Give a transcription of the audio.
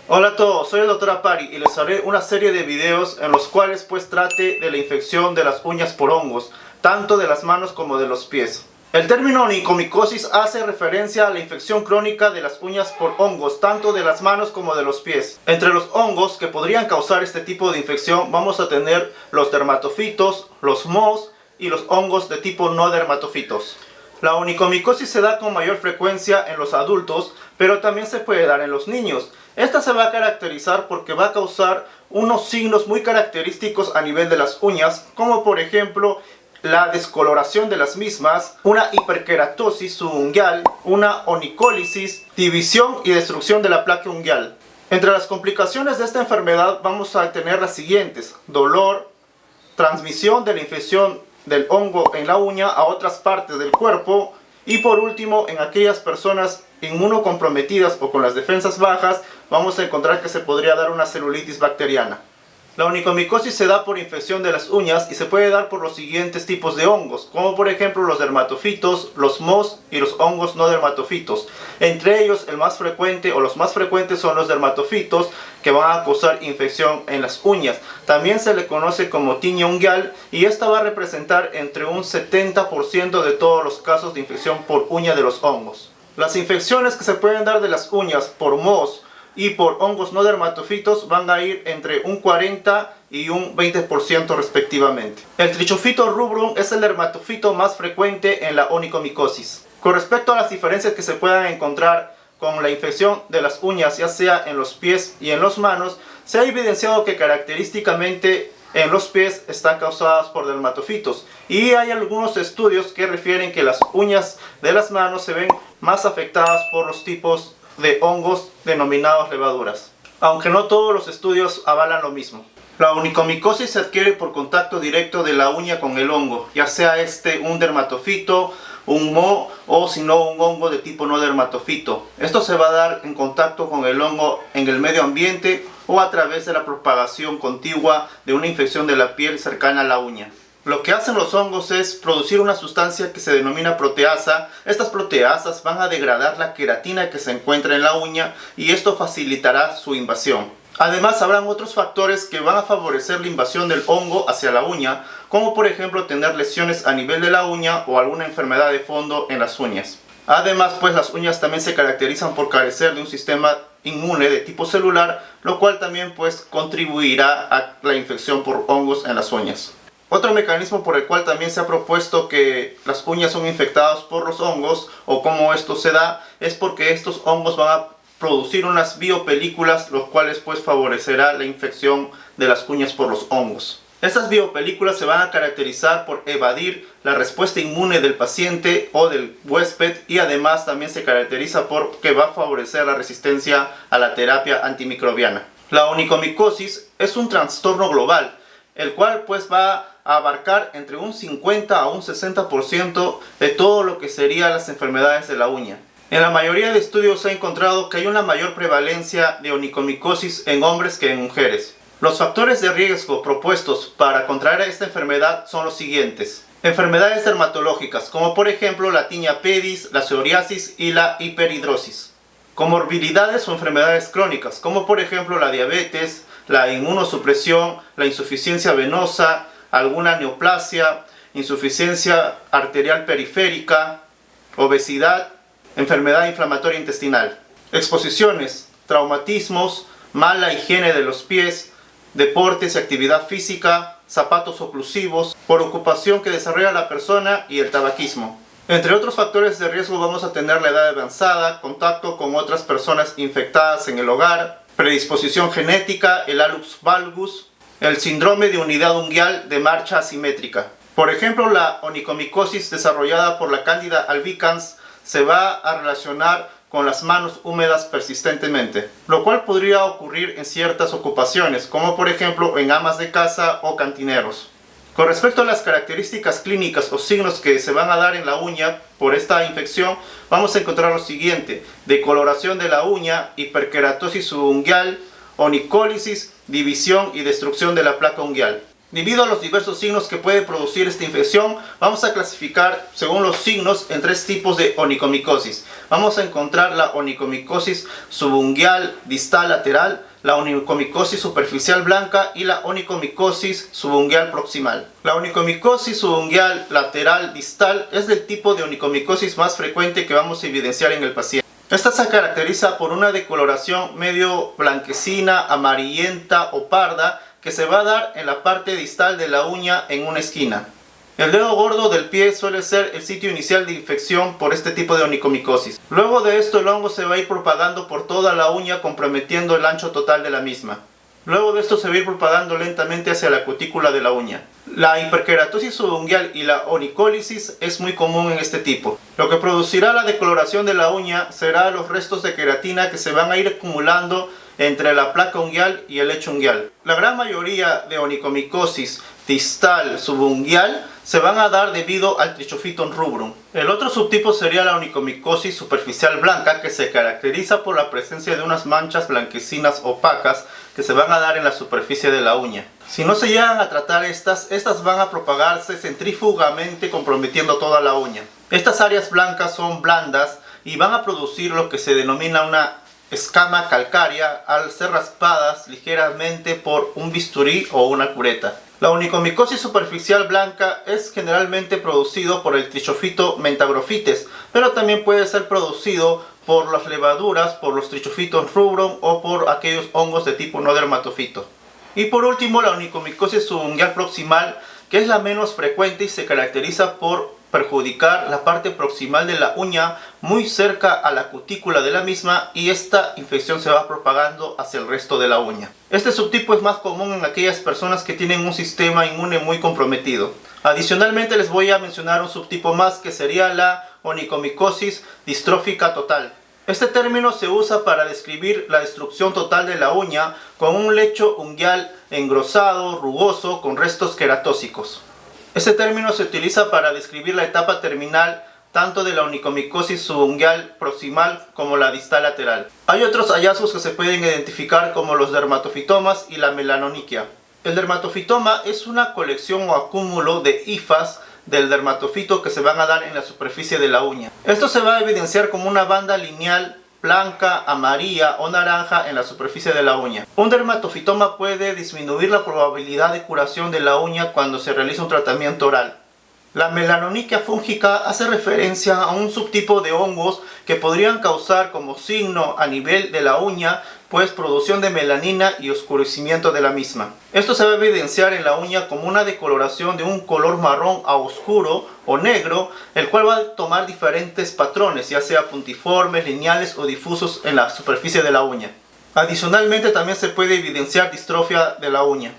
Hola a todos, soy el Dr. Apari y les haré una serie de videos en los cuales pues trate de la infección de las uñas por hongos, tanto de las manos como de los pies. El término onicomicosis hace referencia a la infección crónica de las uñas por hongos, tanto de las manos como de los pies. Entre los hongos que podrían causar este tipo de infección vamos a tener los dermatofitos, los mohos y los hongos de tipo no dermatofitos. La onicomicosis se da con mayor frecuencia en los adultos, pero también se puede dar en los niños. Esta se va a caracterizar porque va a causar unos signos muy característicos a nivel de las uñas, como por ejemplo la descoloración de las mismas, una hiperkeratosis subungual, una onicólisis, división y destrucción de la placa unguial. Entre las complicaciones de esta enfermedad vamos a tener las siguientes: dolor, transmisión de la infección del hongo en la uña a otras partes del cuerpo y por último, en aquellas personas inmunocomprometidas o con las defensas bajas, vamos a encontrar que se podría dar una celulitis bacteriana. La onicomicosis se da por infección de las uñas y se puede dar por los siguientes tipos de hongos, como por ejemplo los dermatofitos, los mohos y los hongos no dermatofitos. Entre ellos el más frecuente o los más frecuentes son los dermatofitos, que van a causar infección en las uñas. También se le conoce como tiña unguial y esta va a representar entre un 70% de todos los casos de infección por uña de los hongos. Las infecciones que se pueden dar de las uñas por mohos y por hongos no dermatofitos van a ir entre un 40 y un 20% respectivamente. El Trichophyton rubrum es el dermatofito más frecuente en la onicomicosis. Con respecto a las diferencias que se puedan encontrar con la infección de las uñas, ya sea en los pies y en las manos, se ha evidenciado que característicamente en los pies están causadas por dermatofitos y hay algunos estudios que refieren que las uñas de las manos se ven más afectadas por los tipos de hongos denominados levaduras, aunque no todos los estudios avalan lo mismo. La onicomicosis se adquiere por contacto directo de la uña con el hongo, ya sea un dermatofito, un moho o si no un hongo de tipo no dermatofito. Esto se va a dar en contacto con el hongo en el medio ambiente o a través de la propagación contigua de una infección de la piel cercana a la uña. Lo que hacen los hongos es producir una sustancia que se denomina proteasa. Estas proteasas van a degradar la queratina que se encuentra en la uña y esto facilitará su invasión. Además, habrán otros factores que van a favorecer la invasión del hongo hacia la uña, como por ejemplo tener lesiones a nivel de la uña o alguna enfermedad de fondo en las uñas. Además, pues las uñas también se caracterizan por carecer de un sistema inmune de tipo celular, lo cual también pues contribuirá a la infección por hongos en las uñas. Otro mecanismo por el cual también se ha propuesto que las uñas son infectadas por los hongos o cómo esto se da es porque estos hongos van a producir unas biopelículas, los cuales pues favorecerá la infección de las uñas por los hongos. Estas biopelículas se van a caracterizar por evadir la respuesta inmune del paciente o del huésped y además también se caracteriza por que va a favorecer la resistencia a la terapia antimicrobiana. La onicomicosis es un trastorno global, el cual pues va a abarcar entre un 50 a un 60% de todo lo que serían las enfermedades de la uña. En la mayoría de estudios se ha encontrado que hay una mayor prevalencia de onicomicosis en hombres que en mujeres. Los factores de riesgo propuestos para contraer esta enfermedad son los siguientes: enfermedades dermatológicas, como por ejemplo la tiña pedis, la psoriasis y la hiperhidrosis. Comorbilidades o enfermedades crónicas, como por ejemplo la diabetes, la inmunosupresión, la insuficiencia venosa, alguna neoplasia, insuficiencia arterial periférica, obesidad, enfermedad inflamatoria intestinal. Exposiciones, traumatismos, mala higiene de los pies, deportes y actividad física, zapatos oclusivos, por ocupación que desarrolla la persona y el tabaquismo. Entre otros factores de riesgo vamos a tener la edad avanzada, contacto con otras personas infectadas en el hogar, predisposición genética, el hallux valgus, el síndrome de unidad unguial de marcha asimétrica. Por ejemplo, la onicomicosis desarrollada por la Candida albicans se va a relacionar con las manos húmedas persistentemente, lo cual podría ocurrir en ciertas ocupaciones, como por ejemplo en amas de casa o cantineros. Con respecto a las características clínicas o signos que se van a dar en la uña por esta infección, vamos a encontrar lo siguiente: decoloración de la uña, hiperkeratosis subunguial, onicólisis, división y destrucción de la placa unguial. Debido a los diversos signos que puede producir esta infección, vamos a clasificar según los signos en 3 tipos de onicomicosis. Vamos a encontrar la onicomicosis subungual distal lateral, la onicomicosis superficial blanca y la onicomicosis subungual proximal. La onicomicosis subungual lateral distal es del tipo de onicomicosis más frecuente que vamos a evidenciar en el paciente. Esta se caracteriza por una decoloración medio blanquecina, amarillenta o parda que se va a dar en la parte distal de la uña en una esquina. El dedo gordo del pie suele ser el sitio inicial de infección por este tipo de onicomicosis. Luego de esto el hongo se va a ir propagando por toda la uña, comprometiendo el ancho total de la misma. Luego de esto se va a ir propagando lentamente hacia la cutícula de la uña. La hiperkeratosis subungual y la onicólisis es muy común en este tipo. Lo que producirá la decoloración de la uña será los restos de queratina que se van a ir acumulando entre la placa unguial y el lecho unguial. La gran mayoría de onicomicosis distal subungual se van a dar debido al Trichophyton rubrum. El otro subtipo sería la onicomicosis superficial blanca, que se caracteriza por la presencia de unas manchas blanquecinas opacas que se van a dar en la superficie de la uña. Si no se llegan a tratar estas van a propagarse centrífugamente, comprometiendo toda la uña. Estas áreas blancas son blandas y van a producir lo que se denomina una escama calcárea al ser raspadas ligeramente por un bisturí o una cureta. La onicomicosis superficial blanca es generalmente producido por el Trichophyton mentagrophytes, pero también puede ser producido por las levaduras, por los Trichophyton rubrum o por aquellos hongos de tipo no dermatofito. Y por último, la onicomicosis subungual proximal, que es la menos frecuente y se caracteriza por perjudicar la parte proximal de la uña muy cerca a la cutícula de la misma, y esta infección se va propagando hacia el resto de la uña. Este subtipo es más común en aquellas personas que tienen un sistema inmune muy comprometido. Adicionalmente les voy a mencionar un subtipo más, que sería la onicomicosis distrófica total. Este término se usa para describir la destrucción total de la uña con un lecho unguial engrosado, rugoso, con restos queratóxicos. Este término se utiliza para describir la etapa terminal tanto de la onicomicosis subungual proximal como la distal lateral. Hay otros hallazgos que se pueden identificar, como los dermatofitomas y la melanoniquia. El dermatofitoma es una colección o acúmulo de hifas del dermatofito que se van a dar en la superficie de la uña. Esto se va a evidenciar como una banda lineal blanca, amarilla o naranja en la superficie de la uña. Un dermatofitoma puede disminuir la probabilidad de curación de la uña cuando se realiza un tratamiento oral. La melanoniquia fúngica hace referencia a un subtipo de hongos que podrían causar como signo a nivel de la uña pues producción de melanina y oscurecimiento de la misma. Esto se va a evidenciar en la uña como una decoloración de un color marrón a oscuro o negro, el cual va a tomar diferentes patrones, ya sea puntiformes, lineales o difusos en la superficie de la uña. Adicionalmente también se puede evidenciar distrofia de la uña.